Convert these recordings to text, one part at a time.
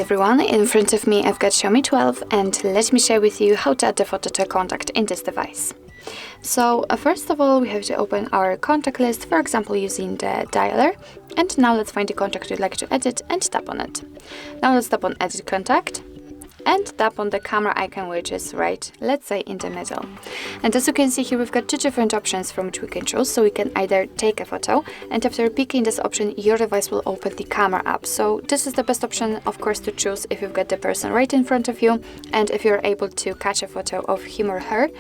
everyone, in front of me I've got Xiaomi 12 and let me share with you how to add the photo to a contact in this device. So first of all we have to open our contact list, for example using the dialer, and now let's find the contact we'd like to edit and tap on it. Now let's tap on edit contact and tap on the camera icon, which is right, let's say, in the middle. And as you can see here, we've got two different options from which we can choose. So we can either take a photo, and after picking this option, your device will open the camera app. So this is the best option, of course, to choose if you've got the person right in front of you and if you're able to catch a photo of him or her.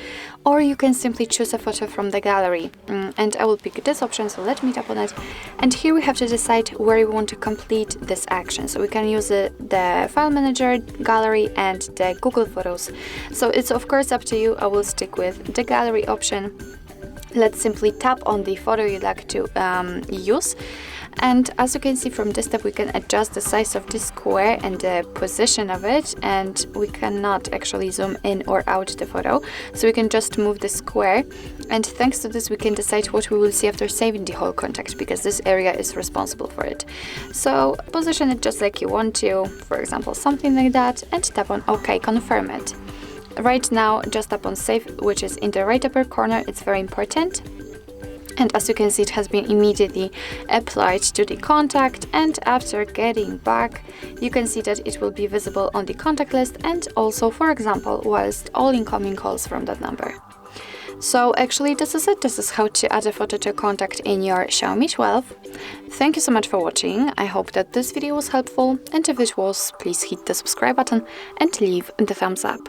Or you can simply choose a photo from the gallery. And I will pick this option, so let me tap on it. And here we have to decide where we want to complete this action. So we can use the file manager, gallery, and the Google Photos. So it's of course up to you. I will stick with the gallery option. Let's simply tap on the photo you'd like to use. And as you can see from this tab, we can adjust the size of this square and the position of it, and we cannot actually zoom in or out the photo, so we can just move the square. And thanks to this we can decide what we will see after saving the whole contact, because this area is responsible for it. So position it just like you want to, for example something like that, and tap on OK, confirm it. Right now just tap on save, which is in the right upper corner. It's very important. And as you can see, it has been immediately applied to the contact, and after getting back you can see that it will be visible on the contact list, and also, for example, whilst all incoming calls from that number. So actually this is it. This is how to add a photo to a contact in your Xiaomi 12. Thank you so much for watching. I hope that this video was helpful, and if it was, please hit the subscribe button and leave the thumbs up.